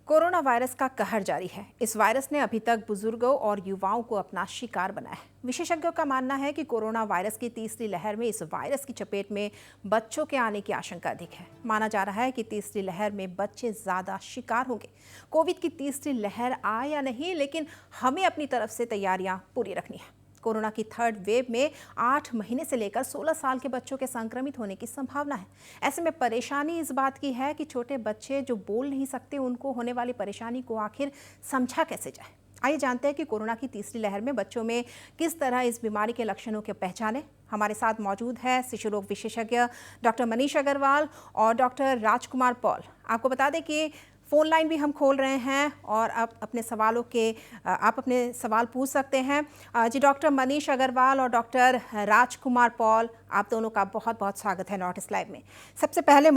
Corona virus का कहर जारी है। इस वायरस ने अभी तक बुजुर्गों और युवाओं को अपना शिकार बनाया है। विशेषज्ञों का मानना है कि कोरोना वायरस की तीसरी लहर में इस वायरस की चपेट में बच्चों के आने की आशंका अधिक है। माना जा रहा है कि तीसरी लहर में बच्चे ज्यादा शिकार होंगे। कोविड की तीसरी लहर आए या नहीं, लेकिन हमें अपनी तरफ से तैयारियां पूरी रखनी है। कोरोना की थर्ड वेव में 8 महीने से लेकर 16 साल के बच्चों के संक्रमित होने की संभावना है। ऐसे में परेशानी इस बात की है कि छोटे बच्चे जो बोल नहीं सकते, उनको होने वाली परेशानी को आखिर समझा कैसे जाए। आइए जानते हैं कि कोरोना की तीसरी लहर में बच्चों में किस तरह इस बीमारी के लक्षणों के पहचाने। हमारे साथ मौजूद है शिशु रोग विशेषज्ञ डॉक्टर मनीष अग्रवाल और डॉक्टर राजकुमार पॉल। आपको बता दें कि फ़ोन लाइन भी हम खोल रहे हैं और आप अपने सवाल पूछ सकते हैं। जी, डॉक्टर मनीष अग्रवाल और डॉक्टर राजकुमार पॉल, आप दोनों का बहुत बहुत स्वागत है नॉर्थ ईस्ट लाइव में। सबसे पहले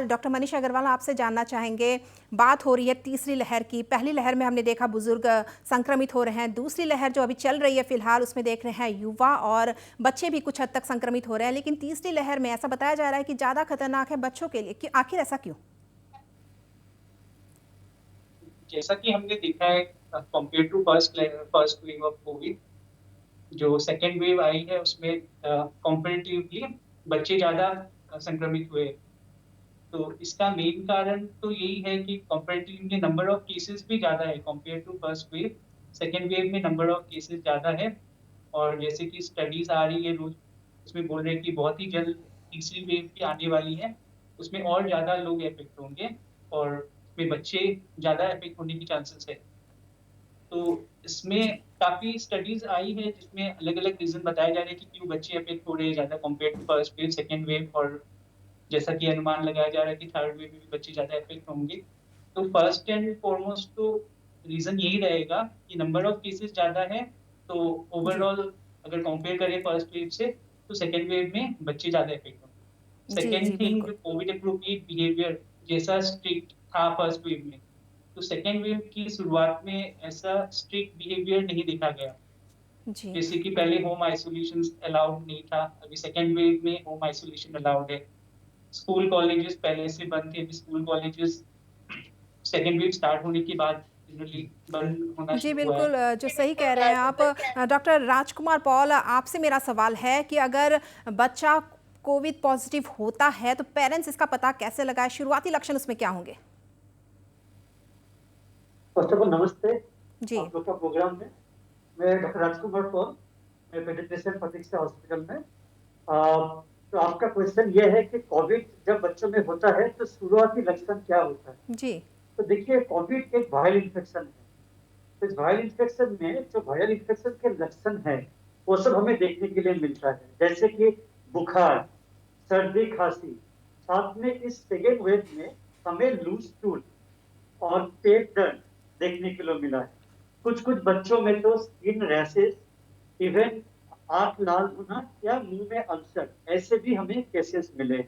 डॉक्टर मनीष अग्रवाल, आपसे जानना चाहेंगे, बात हो रही है तीसरी लहर की। पहली लहर में हमने देखा बुजुर्ग संक्रमित हो रहे हैं। दूसरी लहर जो अभी चल रही है फिलहाल, उसमें देख रहे हैं युवा और बच्चे भी कुछ हद तक संक्रमित हो रहे हैं। लेकिन तीसरी लहर में ऐसा बताया जा रहा है कि ज़्यादा खतरनाक है बच्चों के लिए। कि आखिर ऐसा क्यों? जैसा कि हमने देखा है compare to first wave of COVID, जो सेकेंड वेव आई है उसमें कंपैरेटिवली बच्चे ज्यादा संक्रमित हुए। तो इसका मेन कारण तो यही है कि कंपैरेटिवली नंबर ऑफ केसेस भी ज्यादा है compare to first wave. Second wave में नंबर ऑफ केसेस ज्यादा है, और जैसे कि स्टडीज आ रही है रोज, उसमें बोल रहे हैं कि बहुत ही जल्द तीसरी वेव भी आने वाली है। उसमें और ज्यादा लोग इफेक्ट होंगे, और उसमें बच्चे ज्यादा इफेक्ट होने की चांसेस है। तो इसमें जी काफी स्टडीज आई है जिसमें अलग अलग रीजन बताए जा रहे हैं कि क्यों बच्चे अफेक्ट हो रहे हैं ज्यादा compare to first wave second wave, और जैसा कि अनुमान लगाया जा रहा है कि थर्ड वेव में भी बच्चे ज्यादा इफेक्ट होंगे। तो फर्स्ट एंड फॉरमोस्ट तो रीजन यही रहेगा कि नंबर ऑफ केसेस ज्यादा है। तो जी ओवरऑल अगर कंपेयर करें फर्स्ट वेव से, तो सेकेंड वेव में बच्चे ज्यादा इफेक्ट होंगे। जी सेकेंड जी थिंग, बिल्कुल। जो कोविड अप्रोप्रिएट बिहेवियर जैसा स्ट्रिक्ट था फर्स्ट वेव में, तो सेकेंड वेव की शुरुआत में ऐसा स्ट्रिक्ट बिहेवियर नहीं देखा गया। जी जैसे कि पहले होम आइसोलेशन अलाउड नहीं था, अभी सेकेंड वेव में होम आइसोलेशन अलाउड है। स्कूल कॉलेजेस पहले से बंद थे, अभी school colleges second wave start होने के बाद जनरली बंद होना जी शुरू हुआ है। बिल्कुल, जो सही कह रहे हैं आप। डॉक्टर राजकुमार पॉल, आपसे मेरा सवाल है कि अगर बच्चा कोविड पॉजिटिव होता है तो पेरेंट्स इसका पता कैसे लगाए? शुरुआती लक्षण उसमें क्या होंगे? फर्स्ट ऑफ ऑल नमस्ते। जी आप लोग का प्रोग्राम में मैं डॉक्टर राजकुमार पॉल, मैं पेडिट्रिशियन प्रतीक्षा हॉस्पिटल में। तो आपका क्वेश्चन ये है कि कोविड जब बच्चों में होता है तो शुरुआती लक्षण क्या होता है। जी तो देखिए, कोविड एक वायरल इन्फेक्शन है। तो इस वायरल इन्फेक्शन में जो वायरल इन्फेक्शन के लक्षण है, वो सब हमें देखने के लिए मिलता है, जैसे कि बुखार, सर्दी, खांसी। साथ में इस सेकेंड वेव में हमें लूज स्टूल और पेट दर्द देखने के लिए मिला है। कुछ कुछ बच्चों में तो स्किन रैशेस, इवन आंख लाल होना या मुंह में अल्सर, ऐसे भी हमें केसेस मिले हैं।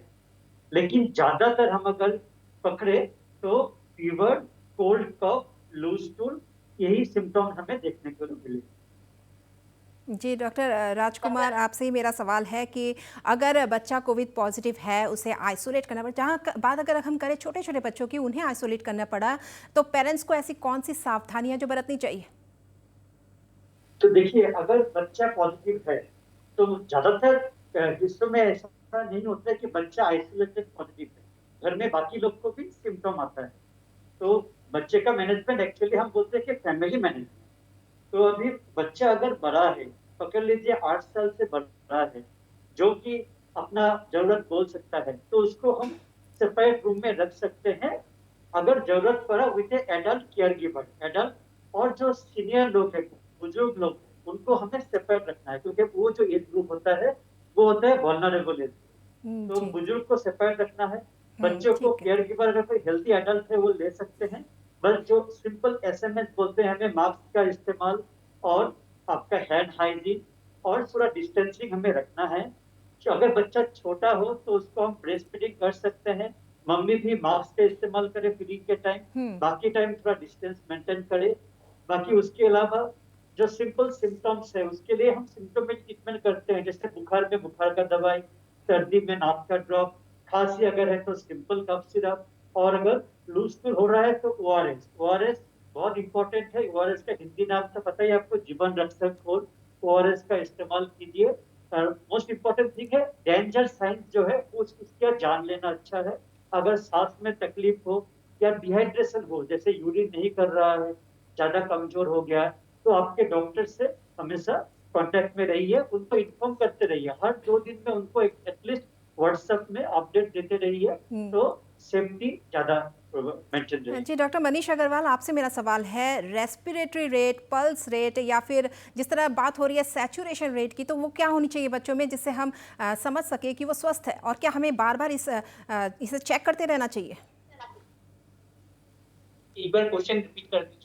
लेकिन ज्यादातर हम अगर पकड़े तो fever, cold cough, loose stool, यही सिम्टम हमें देखने को मिले। जी डॉक्टर राजकुमार, आपसे ही मेरा सवाल है कि अगर बच्चा कोविड पॉजिटिव है, उसे आइसोलेट करना पड़ा, बात अगर हम करें छोटे छोटे बच्चों की, उन्हें आइसोलेट करना पड़ा, तो पेरेंट्स को ऐसी कौन सी सावधानियां जो बरतनी चाहिए? तो देखिए, अगर बच्चा पॉजिटिव है तो ज्यादातर हिस्सों में ऐसा नहीं होता है कि बच्चा आइसोलेटेड पॉजिटिव है, घर में बाकी लोग को भी सिम्टम आता है। तो बच्चे का मैनेजमेंट एक्चुअली हम बोलते हैं कि फैमिली मैनेजमेंट। तो अभी बच्चा अगर बड़ा है, पकड़ लीजिए 8 साल से बड़ा है, जो कि अपना जरूरत बोल सकता है, तो उसको हम सेपरेट रूम में रख सकते हैं। अगर जरूरत पड़ा with adult care giver, adult, और जो सीनियर लोग हैं, बुजुर्ग लोग हैं, उनको हमें सेपरेट रखना है, क्योंकि वो जो एज ग्रुप होता है वो होता है वल्नरेबल एज। तो जी बुजुर्ग को सेपरेट रखना है। बच्चों को ठीक है। केयर गिवर, अगर कोई हेल्थी एडल्ट है वो ले सकते हैं। बस जो सिंपल एसएमएस बोलते हैं, हमें मास्क का इस्तेमाल और आपका हैंड हाइजीन और थोड़ा डिस्टेंसिंग हमें रखना है। कि अगर बच्चा छोटा हो तो उसको हम ब्रेस्ट फीडिंग कर सकते हैं। मम्मी भी मास्क का इस्तेमाल करे फीडिंग के टाइम, बाकी टाइम थोड़ा डिस्टेंस मेंटेन करे। बाकी उसके अलावा जो सिंपल सिम्टम्स है उसके लिए हम सिम्टोमेटिक ट्रीटमेंट करते हैं, जैसे बुखार में बुखार का दवाई, सर्दी में नाक का ड्रॉप, खांसी अगर है तो सिंपल कफ सिरप, और अगर लूज फील हो रहा है तो ओआरएस, ओआरएस बहुत इंपॉर्टेंट है। ओआरएस का हिंदी नाम तो पता ही आपको, जीवन रक्षक घोल। ओआरएस का इस्तेमाल कीजिए। मोस्ट इम्पोर्टेंट थिंग है, डेंजर साइंस जो है उसका जान लेना अच्छा है। अगर सांस में तकलीफ हो या डिहाइड्रेशन हो, जैसे यूरिन नहीं कर रहा है, ज्यादा कमजोर हो गया, तो आपके डॉक्टर से हमेशा कांटेक्ट में रहिए, उनको इन्फॉर्म करते रहिए। हर 2 दिन में उनको एटलीस्ट व्हाट्सएप में अपडेट देते रहिए, तो सेफ्टी ज्यादा मेंटेन रहेगी। जी डॉक्टर मनीष अग्रवाल, आपसे मेरा सवाल है, रेस्पिरेटरी रेट, पल्स रेट या फिर जिस तरह बात हो रही है सैचुरेशन रेट की, तो वो क्या होनी चाहिए बच्चों में जिससे हम समझ सके कि वो स्वस्थ है, और क्या हमें बार बार इसे चेक करते रहना चाहिए? एक बार क्वेश्चन रिपीट कर दीजिए।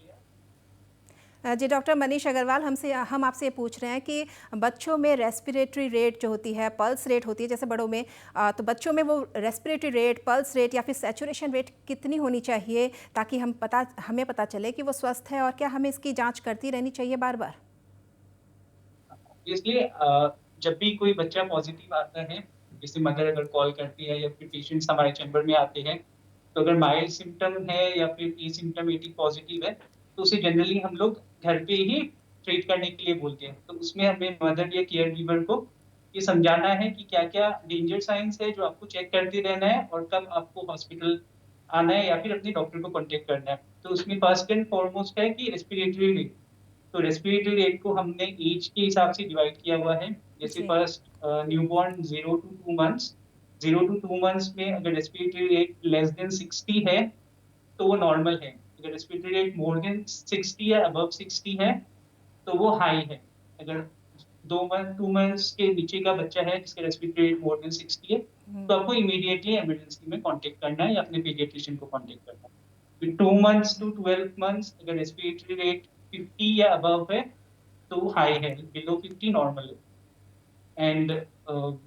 जी डॉक्टर मनीष अग्रवाल, हम आपसे ये पूछ रहे हैं कि बच्चों में रेस्पिरेटरी रेट जो होती है, पल्स रेट होती है जैसे बड़ों में, तो बच्चों में वो रेस्पिरेटरी रेट, पल्स रेट या फिर सैचुरेशन रेट कितनी होनी चाहिए ताकि हमें पता चले कि वो स्वस्थ है, और क्या हमें इसकी जांच करती रहनी चाहिए बार बार? इसलिए जब भी कोई बच्चा पॉजिटिव आता है, जैसे मदर अगर कॉल करती है या फिर पेशेंट्स हमारे चैम्बर में आते हैं, तो अगर माइल्ड सिम्टम है या फिर एसिम्प्टोमेटिक पॉजिटिव है, तो उसे जनरली हम लोग घर पे ही ट्रीट करने के लिए बोलते हैं। तो उसमें हमें मदर या केयर गिवर को ये समझाना है कि क्या-क्या डेंजर साइंस है जो आपको चेक करते रहना है, और कब आपको हॉस्पिटल आना है या फिर अपने डॉक्टर को कॉन्टेक्ट करना है। तो उसमें फर्स्ट एंड फॉरमोस्ट है कि रेस्पिरेटरी रेट। तो रेस्पिरेटरी रेट को हमने एज के हिसाब से डिवाइड किया हुआ है। जैसे जी। First newborn 0 to 2 months, 0 to 2 months में अगर रेस्पिरेटरी रेट लेस देन 60 है, तो वो नॉर्मल है। अगर रेस्पिरेटरी रेट मोर देन 60 या अबव 60 है, तो वो हाई है। अगर 2 मंथ्स के नीचे का बच्चा है जिसका रेस्पिरेटरी रेट मोर देन 60 है, तो आपको इमीडिएटली इमरजेंसी में कॉन्टेक्ट करना है या अपने पीडियाट्रिशियन को कॉन्टेक्ट करना है। फिर 2 मंथ्स टू 12 मंथ्स अगर रेस्पिरेटरी रेट 50 या अबव है, तो हाई है, बिलो 50 नॉर्मल है। एंड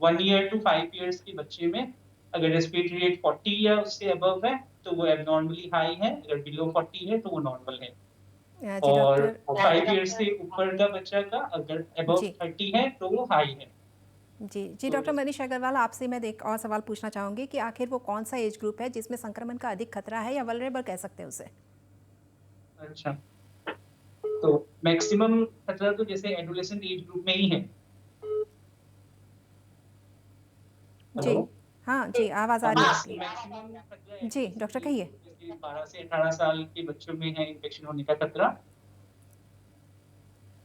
1 ईयर टू 5 ईयर्स के बच्चे में अगर रेस्पिरेटरी रेट 40 या उससे अबव है, तो वो एबनॉर्मली हाई है, अगर बिलो 40 है तो वो नॉर्मल है। जी और डॉक्टर। 5 ईयर्स से ऊपर का बच्चा का अगर अबव जी 30 है तो वो हाई है। जी डॉक्टर मनीष अग्रवाल, आपसे मैं एक और सवाल पूछना चाहूँगी कि आखिर वो कौन सा एज ग्रुप है जिसमें संक्रमण का अधिक खतरा है, या वल्नरेबल कह सकते हैं उसे? अच्छा, तो मैक्सिमम खतरा तो जैसे एडोलेसेंट एज ग्रुप में ही है। जी। हेलो? हाँ जी, आवाज़ आ रही है आपकी। मैक्सिमम खतरा जी एडोलेसेंट डॉक्टर एज कहिए। ग्रुप जैसे 12 से 18 साल के बच्चों में है इन्फेक्शन होने का खतरा।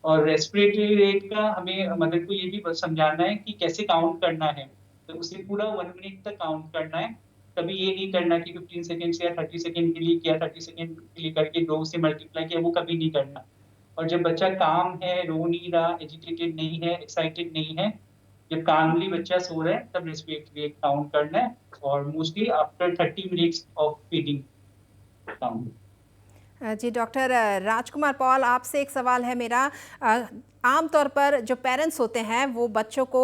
और रेस्पिरेटरी रेट का हमें मदर को ये भी समझाना है कि कैसे काउंट करना है। तो उसे पूरा 1 मिनट तक काउंट करना है। कभी ये नहीं करना कि 15 सेकंड से या 30 सेकंड के लिए किया, 30 सेकंड के लिए करके 2 से मल्टीप्लाई किया, वो कभी नहीं करना। और जब बच्चा काम है, रो नहीं रहा, एजिटेटेड नहीं है, एक्साइटेड नहीं है, जब कामली बच्चा सो रहा है, तब रेस्पिरेटरी रेट काउंट करना है, और mostly after 30 minutes of feeding count. जी डॉक्टर राजकुमार पॉल, आपसे एक सवाल है मेरा। आमतौर पर जो पेरेंट्स होते हैं वो बच्चों को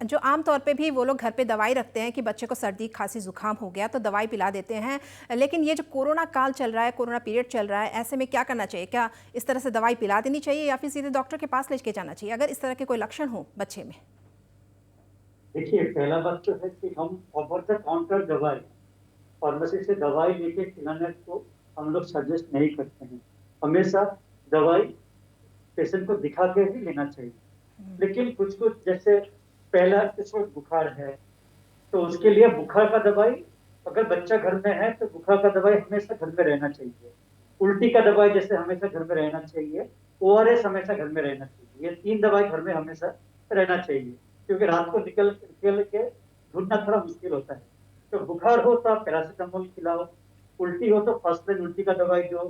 जो आमतौर पे भी वो लोग घर पे दवाई रखते हैं कि बच्चे को सर्दी खांसी जुकाम हो गया तो दवाई पिला देते हैं, लेकिन ये जो कोरोना काल चल रहा है, कोरोना पीरियड चल रहा है, ऐसे में क्या करना चाहिए? क्या इस तरह से दवाई पिला देनी चाहिए या फिर सीधे डॉक्टर के पास लेके जाना चाहिए अगर इस तरह के कोई लक्षण हो बच्चे में? देखिए, पहला बात तो है कि हम ओवर द काउंटर दवाई, फार्मेसी से दवाई लेके खिलाने को हम लोग सजेस्ट नहीं करते हैं। हमेशा दवाई पेशेंट को दिखा के ही लेना चाहिए। लेकिन कुछ जैसे पहला इस वक्त बुखार है, तो उसके लिए बुखार का दवाई, अगर बच्चा घर में है तो बुखार का दवाई हमेशा घर में रहना चाहिए। उल्टी का दवाई जैसे हमेशा घर में रहना चाहिए। ओआरएस हमेशा घर में रहना चाहिए। ये 3 दवाई घर में हमेशा रहना चाहिए, क्योंकि रात को निकल के ढूंढना थोड़ा मुश्किल होता है। तो बुखार हो तो आप पैरासिटामोल खिलाओ, उल्टी हो तो फर्स्ट लाइन उल्टी का दवाई दो,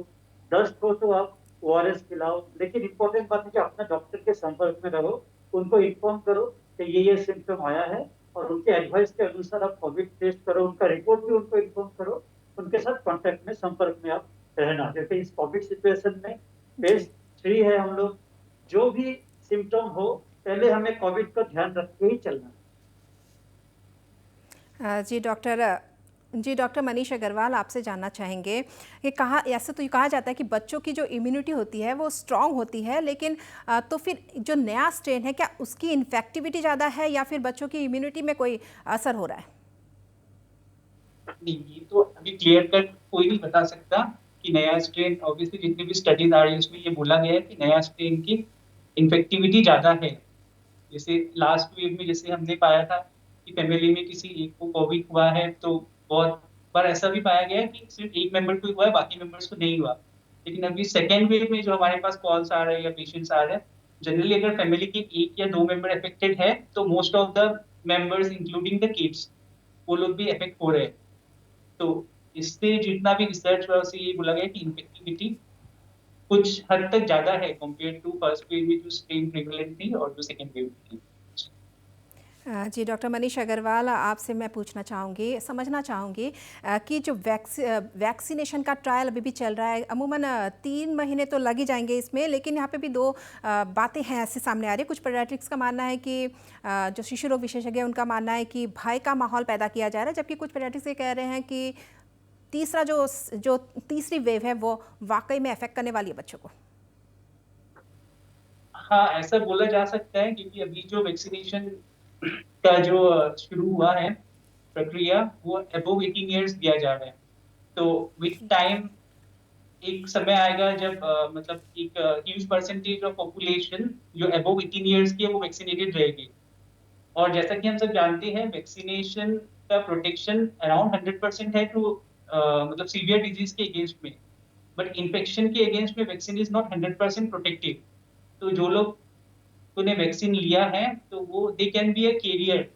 दस्त हो तो आप ओआरएस खिलाओ। लेकिन इंपॉर्टेंट बात है कि अपने डॉक्टर के संपर्क में रहो, उनको इन्फॉर्म करो कि ये सिम्टम आया है, और उनके एडवाइस के अनुसार आप कोविड टेस्ट करो, उनका रिपोर्ट भी उनको इन्फॉर्म करो, उनके साथ कांटेक्ट में, संपर्क में आप रहना। क्योंकि इस कोविड सिचुएशन में फेज 3 है हम लोग, जो भी सिम्टम हो पहले हमें कोविड का ध्यान रख के ही चलना। जी डॉक्टर मनीष अग्रवाल, आपसे जानना चाहेंगे कि ऐसे तो ये कहा जाता है कि बच्चों की जो इम्यूनिटी होती है वो स्ट्रांग होती है, लेकिन तो फिर जो नया स्ट्रेन है क्या उसकी इन्फेक्टिविटी ज़्यादा है या फिर बच्चों की इम्यूनिटी में कोई असर हो रहा है? नहीं, ये तो अभी क्लियर कट कोई नहीं बता सकता कि नया स्ट्रेन, ऑब्वियसली जितनी भी स्टडीज आ रही है उसमें ये बोला गया है कि नया स्ट्रेन की इन्फेक्टिविटी ज्यादा है। जैसे लास्ट वेव में जैसे हमने पाया था कि फैमिली में किसी एक को कोविड हुआ है, तो बहुत बार ऐसा भी पाया गया है कि सिर्फ एक मेंबर को हुआ है, बाकी मेंबर्स को नहीं हुआ। लेकिन अभी सेकेंड वेव में जो हमारे पास कॉल्स आ रहे हैं या पेशेंट्स आ रहे हैं, जनरली अगर फैमिली के एक या दो मेंबर अफेक्टेड है तो most of the members including the kids, वो लोग भी अफेक्ट हो रहे हैं। तो इससे जितना भी रिसर्च हुआ उससे ये बोला गया कि इन्फेक्टिविटी कुछ हद तक ज्यादा है कंपेयर टू फर्स्ट वेव में जो स्ट्रेन प्रिवेलेंट थी और जो सेकेंड वेव थी। जी डॉक्टर मनीष अग्रवाल, आपसे मैं पूछना चाहूँगी, समझना चाहूँगी कि जो वैक्सीनेशन का ट्रायल अभी भी चल रहा है, अमूमन 3 महीने तो लग ही जाएंगे इसमें, लेकिन यहाँ पे भी दो बातें हैं ऐसे सामने आ रही है। कुछ पेडियाट्रिक्स का मानना है कि जो शिशु रोग विशेषज्ञ हैं उनका मानना है कि भय का माहौल पैदा किया जा रहा है, जबकि कुछ पेडियाट्रिक्स ये कह रहे हैं कि तीसरा जो तीसरी वेव है वो वाकई में अफेक्ट करने वाली है बच्चों को। हाँ, ऐसा बोला जा सकता है क्योंकि अभी जो वैक्सीनेशन का जो शुरू हुआ है प्रक्रिया, वो अबोव 18 ईयर्स दिया जा रहा है। तो विथ टाइम एक समय आएगा जब मतलब एक ह्यूज परसेंटेज ऑफ पॉपुलेशन जो अबोव 18 ईयर्स की है वो वैक्सीनेटेड रहेगी। और जैसा कि हम सब जानते हैं, वैक्सीनेशन का प्रोटेक्शन अराउंड 100% है टू मतलब सीवियर डिजीज के अगेंस्ट में। बट इन्फेक्शन के अगेंस्ट में वैक्सीन इज नॉट 100% प्रोटेक्टिव। तो जो लोग ने वैक्सीन लिया है तो वो they can be a carrier.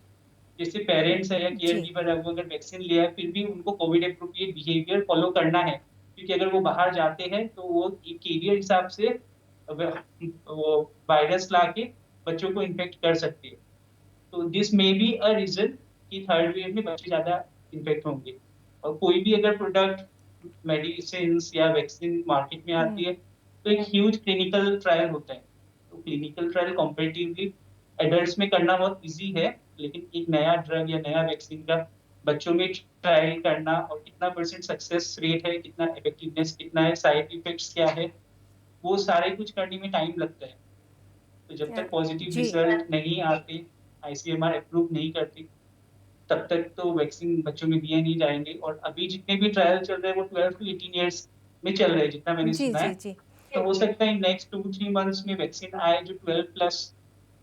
जैसे पेरेंट्स है या केयर जी। गिवर है, वो अगर वैक्सीन लिया है फिर भी उनको कोविड एप्रोप्रिएट बिहेवियर फॉलो करना है, क्योंकि अगर वो बाहर जाते हैं तो वो एक कैरियर हिसाब से वो वायरस ला के बच्चों को इन्फेक्ट कर सकते हैं। तो this may be a reason कि थर्ड वेव में बच्चे ज्यादा इन्फेक्ट होंगे। और कोई भी अगर प्रोडक्ट, मेडिसिन या वैक्सीन मार्केट में आती है तो एक ह्यूज क्लिनिकल ट्रायल होता है। तो क्लिनिकल ट्रायल कंपेरेटिवली एडल्ट्स में करना बहुत इजी है, लेकिन एक नया ड्रग या नया वैक्सीन का बच्चों में ट्रायल करना और कितना परसेंट सक्सेस रेट है, कितना इफेक्टिवनेस कितना है, साइड इफेक्ट्स क्या है, वो सारे कुछ करने में टाइम लगता है। तो जब तक पॉजिटिव जी। रिजल्ट नहीं आते, आईसीएमआर अप्रूव नहीं करती, तब तक तो वैक्सीन बच्चों में दिए नहीं जाएंगे। और अभी जितने भी ट्रायल चल रहे हैं वो 12 टू 18 ईयर्स में चल रहे हैं, जितना मैंने जी सुना है। जी जी। तो हो सकता है नेक्स्ट 2-3 मंथ्स में वैक्सीन आए जो 12+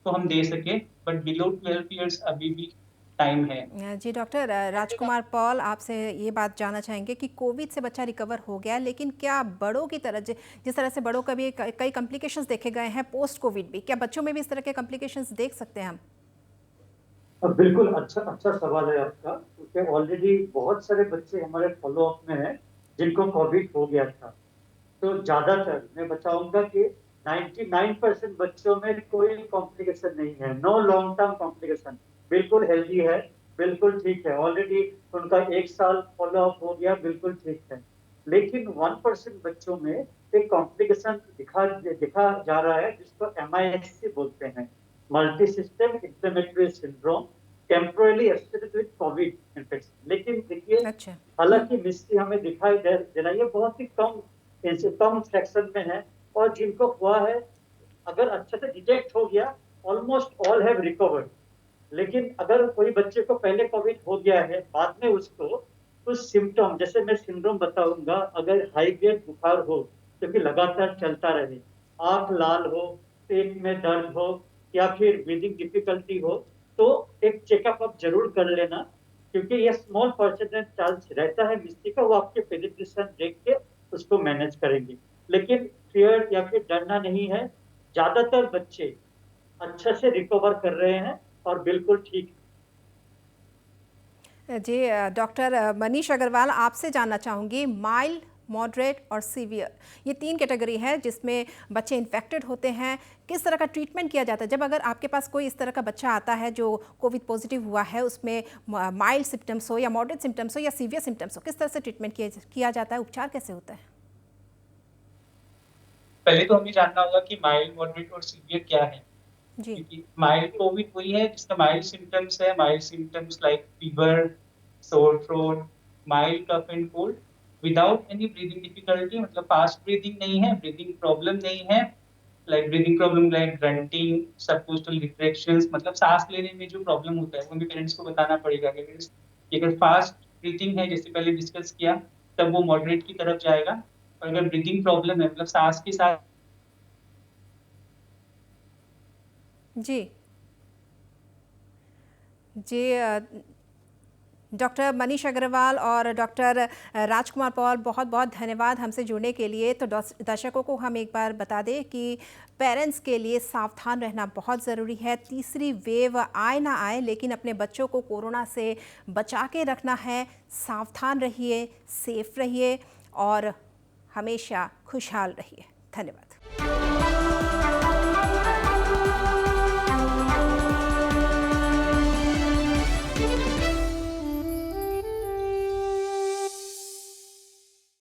को हम दे सके, बट बिलो 12 ईयर्स अभी भी टाइम है। जी डॉक्टर राजकुमार पॉल, आपसे ये बात जानना चाहेंगे कि कोविड से बच्चा रिकवर हो गया, लेकिन क्या बड़ों की तरह जिस तरह से बड़ों का भी कई कॉम्प्लिकेशंस देखे गए हैं पोस्ट कोविड भी, क्या बच्चों में भी इस तरह के कॉम्प्लिकेशंस देख सकते हैं हम? बिल्कुल अच्छा अच्छा सवाल है आपका, क्योंकि ऑलरेडी बहुत सारे बच्चे हमारे फॉलो अप में हैं जिनको कोविड हो गया था। तो ज्यादातर मैं बताऊंगा कि 99% बच्चों में कोई कॉम्प्लिकेशन नहीं है, नो लॉन्ग टर्म कॉम्प्लिकेशन, बिल्कुल हेल्दी है, बिल्कुल ठीक है। ऑलरेडी उनका 1 साल फॉलो अप हो गया, बिल्कुल ठीक है। लेकिन 1% बच्चों में एक कॉम्प्लिकेशन दिखा दिखा जा रहा है जिसको MIS बोलते हैं, multi system inflammatory syndrome, temporarily associated with Covid infection. लेकिन देखिए, अच्छा। हालांकि मिस्ट्री हमें दिखाई दे रही है, बहुत ही कम फ्रैक्शन में है। और जिनको हुआ है, अगर अच्छे से डिटेक्ट हो गया, ऑलमोस्ट ऑल हैव रिकवर्ड। लेकिन अगर कोई बच्चे को पहले कोविड हो गया है, बाद में उसको कुछ सिम्टम, जैसे मैं सिंड्रोम बताऊंगा, अगर हाई ग्रेड बुखार हो जो कि लगातार चलता रहे, आंख लाल हो, पेट में दर्द हो, या फिर ब्रीदिंग डिफिकल्टी हो, तो एक चेकअप आप जरूर कर लेना, क्योंकि ये स्मॉल परसेंटेज चांस रहता है मिस्टी का, वो आपके पेडिट्रिशियन देख के उसको मैनेज करेंगे। लेकिन फियर या फिर डरना नहीं है, ज्यादातर बच्चे अच्छे से रिकवर कर रहे हैं और बिल्कुल ठीक। जी डॉक्टर मनीष अग्रवाल, आपसे जानना चाहूँगी, माइल्ड, मॉडरेट और सीवियर, ये 3 कैटेगरी है जिसमें बच्चे इन्फेक्टेड होते हैं। किस तरह का ट्रीटमेंट किया जाता है जब अगर आपके पास कोई इस तरह का बच्चा आता है जो कोविड पॉजिटिव हुआ है, उसमें माइल्ड सिम्टम्स हो या मॉडरेट सिम्टम्स हो या सीवियर सिम्टम्स हो, किस तरह से ट्रीटमेंट किया जाता है, उपचार कैसे होता है? पहले तो हमें जानना होगा कि माइल्ड, मॉडरेट और सीवियर क्या है। जी। क्योंकि माइल्ड कोविड वही है जिसका माइल्ड सिम्टम्स है, mild symptoms like fever, sore throat, mild cough and cold without any breathing difficulty, मतलब फास्ट ब्रीदिंग नहीं है, ब्रीदिंग प्रॉब्लम नहीं है, like breathing problem like grunting, subcostal retractions, मतलब सांस लेने में जो प्रॉब्लम होता है वो हमें पेरेंट्स को बताना पड़ेगा कि अगर फास्ट ब्रीथिंग है, जैसे पहले डिस्कस किया, तब वो मॉडरेट की तरफ जाएगा। और अगर ब्रीथिंग प्रॉब्लम है, मतलब सांस के साथ जी जी डॉक्टर मनीष अग्रवाल और डॉक्टर राजकुमार पॉल, बहुत बहुत धन्यवाद हमसे जुड़ने के लिए। तो दर्शकों को हम एक बार बता दें कि पेरेंट्स के लिए सावधान रहना बहुत ज़रूरी है। तीसरी वेव आए ना आए, लेकिन अपने बच्चों को कोरोना से बचा के रखना है। सावधान रहिए, सेफ रहिए और हमेशा खुशहाल रहिए। धन्यवाद।